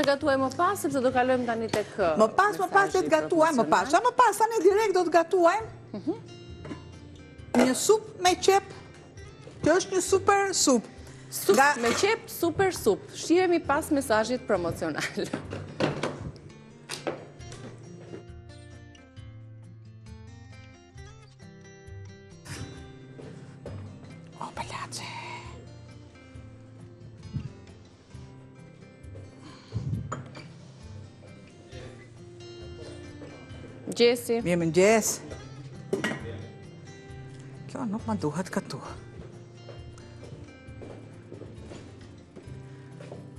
të gatuaj më pas, sepse do kalojmë tani tek Më pas le të gatuajmë, më pas. Sa më pas, tani direkt do të gatuajmë. Një sup me qep, që është një super sup. Sup me qep, super sup. Shihemi pas mesazhit promocional. O, pëllace. Gjesi. Mirë mëngjes. Kjo nuk më duhet këtu.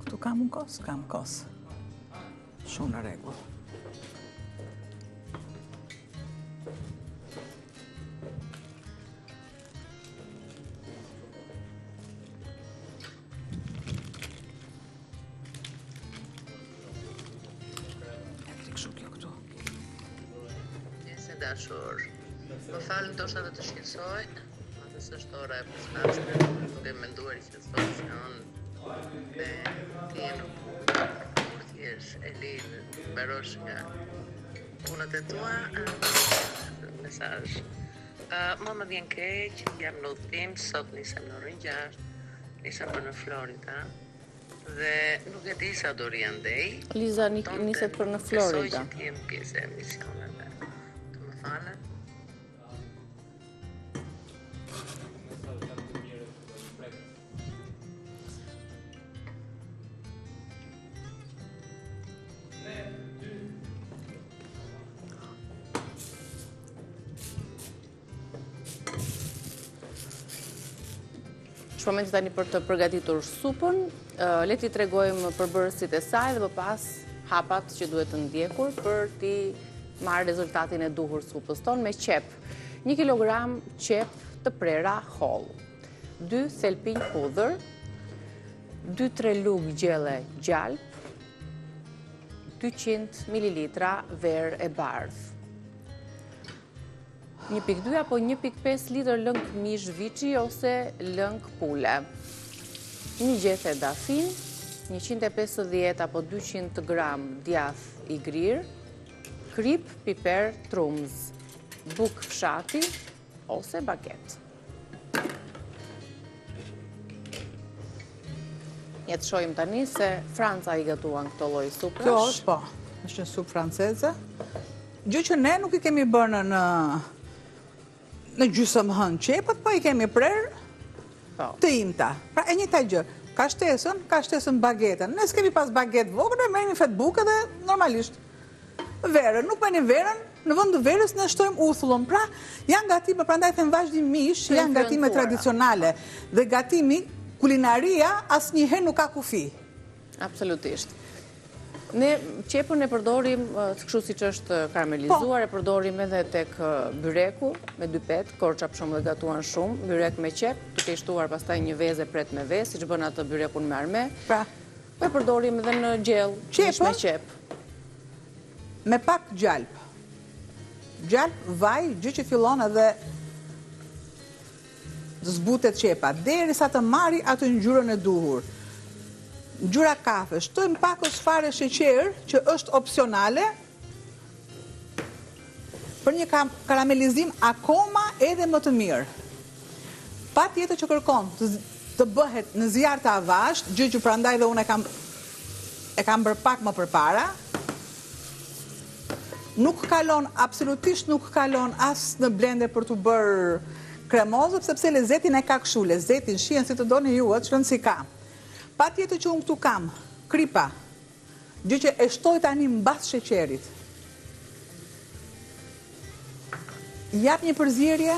Këtu kam unë kos? Kam kos. Shumë në regull. Dashur, më falë ndoshta dhe të shqetësoj, atë s'është ora e përshtatshme, nuk e menduar i shqetësoj se unë dhe ti e nuk kur t'jesh e lirë, mbarosh nga punët e tua, mesazh. Më vjen keq, jam në udhtim, sot nisem në orën 6, nisem për në Florida, dhe nuk e di sa do riandej. Liza niset për në Florida. Besoj që t'jem pjesë e emisioneve. Falë. Është momenti tani për të përgatitur supën. Le t'i tregojmë përbërësit e saj dhe më pas hapat që duhet të ndjekur për t'i marrë rezultatin e duhur supës tonë me qep. 1 kilogram qep të prera holl, 2 thelpinj hudhër, 2-3 lugë gjelle gjalp, 200 ml verë e bardhë, 1.2 apo 1.5 litër lëng mish viçi ose lëng pule, një gjethe dafin, 150 apo 200 gram djath i grirë, krip, piper, trumz, buk fshati ose baget. Ja të shojmë tani se Franca i gatuan këto lloj suprash. Kjo është, po, është një supë franceze. Gjë që ne nuk i kemi bërë në gjysmë hënë qepët, po i kemi prerë të imta. Pra e njëjta gjë. Ka shtesën bagetën. Ne s'kemi pas baget vogël, ne merrni fatbukë dhe normalisht verën, nuk bëni verën, në vend të verës ne shtojmë uthullën. Pra, janë gatime, prandaj them vazhdimisht, janë gatime tradicionale dhe gatimi kulinaria asnjëherë nuk ka kufi. Absolutisht. Ne qepën e përdorim, kështu siç është karamelizuar, e përdorim edhe tek byreku me 2 pet, korça për shembull e gatuan shumë, byrek me qep, duke i shtuar pastaj një vezë pret me vezë, siç bën atë byrekun me arme. Pra, e përdorim edhe në gjell, me qep. Me pak gjalp. Gjalp, vaj, gjë që fillon edhe të zbutet qepa, derisa të marri atë ngjyrën e duhur. Ngjyra kafe, shtojmë pak ose fare sheqer, që është opsionale, për një karamelizim akoma edhe më të mirë. Patjetër që kërkon të bëhet në zjarr të avazht, gjë që prandaj dhe unë e kam bërë pak më përpara. Nuk kalon, absolutisht nuk kalon as në blender për të bërë kremozë, sepse lezetin e ka kështu, lezetin, shien si të doni ju, atë shkën si ka. Patjetër që unë këtu kam kripa, gjë që e shtoj tani mbas sheqerit. Jap një përzierje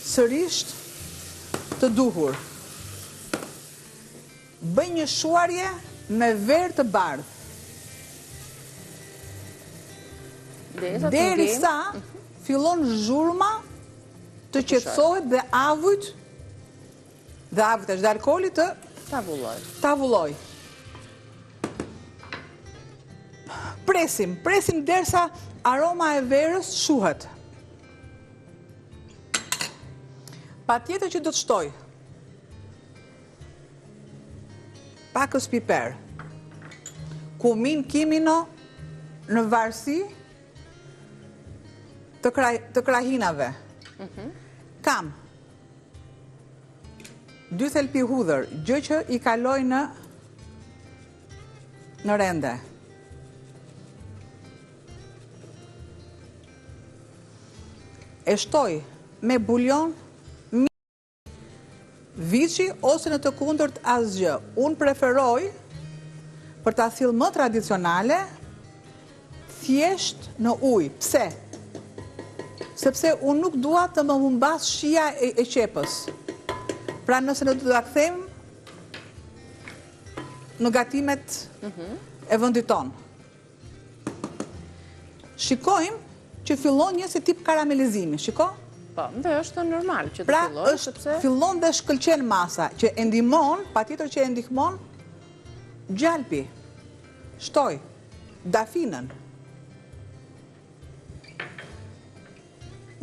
sërish të duhur. Bëj një shuarje me verë të bardhë. Derisa fillon zhurma të qetësohet dhe avujt është dhe alkooli të tavulloj. Presim derisa aroma e verës shuhet. Patjetër që do të shtoj pakës piper, kumin kimino në varësi të krahinave. Kam 2 thelpi hudhër, gjë që i kaloj në rende. E shtoj me buljon, viçi ose në të kundërt asgjë. Unë preferoj për ta thillë më tradicionale, thjesht në ujë. Pse? Sepse unë nuk dua të më humbas shija e qepës. Pra nëse në do ta kthejmë në gatimet e vendit tonë. Shikojmë që fillon një si tip karamelizimi, shiko? Po, dhe është normal që të pra, fillon, sepse... fillon dhe shkëlqen masa, që e ndihmon, patjetër që e ndihmon, gjalpi, shtoj, dafinën.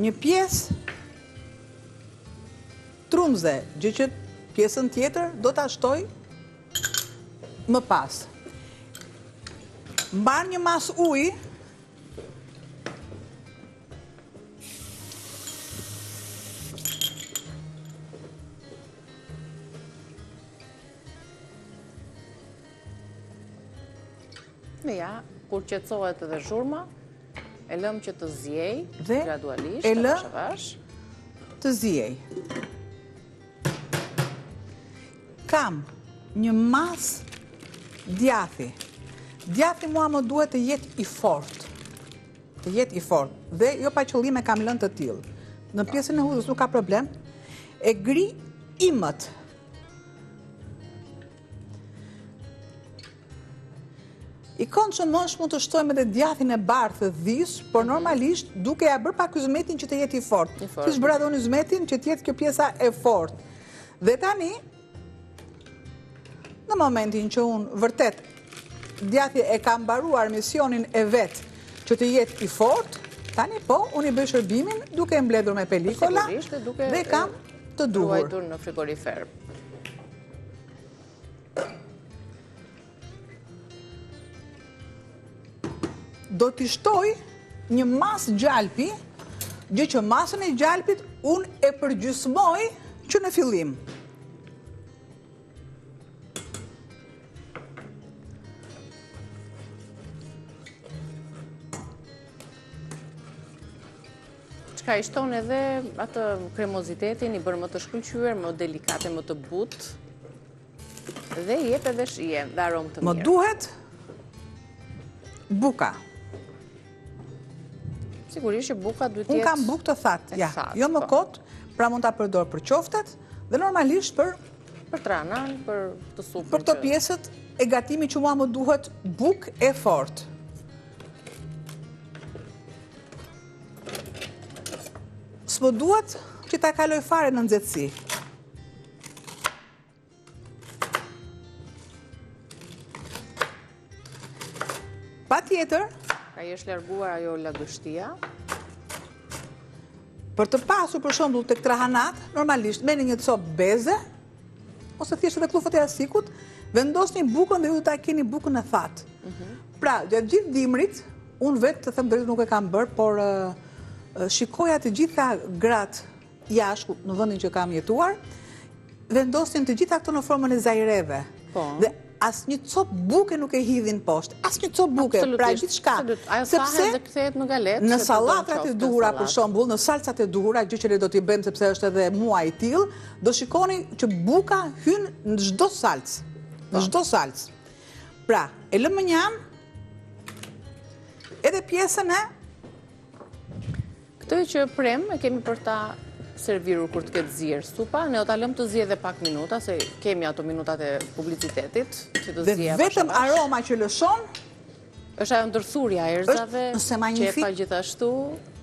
Një pjesë trumze, gjë që pjesën tjetër do ta shtoj më pas. Mbar një mas ujë, ja, kur qetësohet edhe zhurma, e lëm që të zjej, gradualisht, e lë të zjej. Kam një mas djathi. Djathi mua më duhet të jetë i fort. Të jetë i fort. Dhe jo pa qëllime kam lënë të tillë. Në pjesën e hudhës nuk ka problem. E gri imët. I këndshëm është mund të shtojmë edhe djathin e bardhë të dhis, por normalisht duke ja bërë pak yzmetin që të jetë i fort. Kish bëra dhe unë yzmetin që të jetë kjo pjesa e fort. Dhe tani, në momentin që unë vërtet djathi e kam mbaruar misionin e vet që të jetë i fort, tani po, unë i bëj shërbimin duke e mbledhur me pelikola dhe kam të duhur. Ruajtur në frigorifer. Do t'i shtoj një mas gjalpi, gjë që masën e gjalpit unë e përgjysmoj që në fillim. Çka i shton edhe atë kremozitetin, i bërë më të shkëlqyer, më delikate, më të butë, dhe i jep edhe shije dhe aromë të mirë. Më duhet buka. Sigurisht që buka duhet jetë... Unë kam bukë të thatë, ja, jo më kotë, pra mund ta përdor për qoftet, dhe normalisht për tranan, për të supën. Për këto pjesët e gatimi që mua më duhet bukë e fort. S'më duhet që ta kaloj fare në nxehtësi. Patjetër, ai është larguar ajo lagështia. Për të pasur për shembull tek trahanat, normalisht merrni një copë beze ose thjesht edhe klufët e asikut, vendosni bukën dhe ju ta keni bukën e thatë. Pra, gjatë gjithë dimrit, unë vetë të them drejtë nuk e kam bërë, por shikoja të gjitha gratë jashtë në vendin që kam jetuar, vendosnin të gjitha këto në formën e zajreve. Dhe asnjë copë buke nuk e hidhin poshtë, asnjë copë buke, pra gjithçka. Sepse dhe kthehet në galetë. Në sallatat e duhura për shembull, në salcat e duhura, gjë që ne do t'i bëjmë sepse është edhe muaj i tillë, do shikoni që buka hyn në çdo salc. Në çdo salc. Pra, e lëmë një anë edhe pjesën e këtë që prem e kemi për ta servirur kur të ketë zjerë supa, ne o ta lëmë të zje dhe pak minuta, se kemi ato minutat e publicitetit, që të zje dhe vetëm aroma që lëshon, është ajo ndërthurja e erzave, qepa gjithashtu,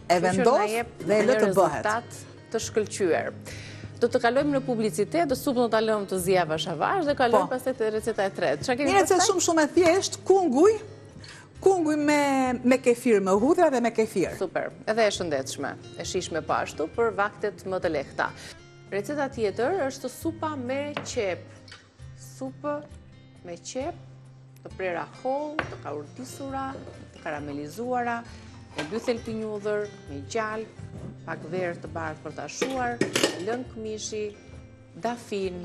e vendos dhe e lë të bëhet. Rezultat të shkëlqyer. Do të kalojmë në publicitet, do supën do ta lëmë të zje avash dhe kalojmë pastaj te receta e tretë. Një recetë shumë e thjeshtë, kunguj me kefir, me hudhra dhe me kefir. Super, edhe e shëndetshme, e shishme pashtu për vaktet më të lehta. Receta tjetër është supa me qep. Supë me qep të prera holl, të kaurtisura, të karamelizuara, me bythel pinjudhër, me gjalp, pak verë të bardhë për të ashuar, lëng mishi, dafin,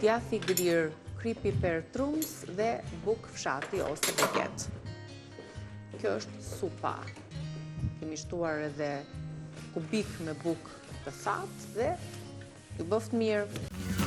djathi grir, kri piper trums dhe buk fshati ose buket. Kjo është supa. Kemi shtuar edhe kubik me buk të thatë dhe ju bëft mirë.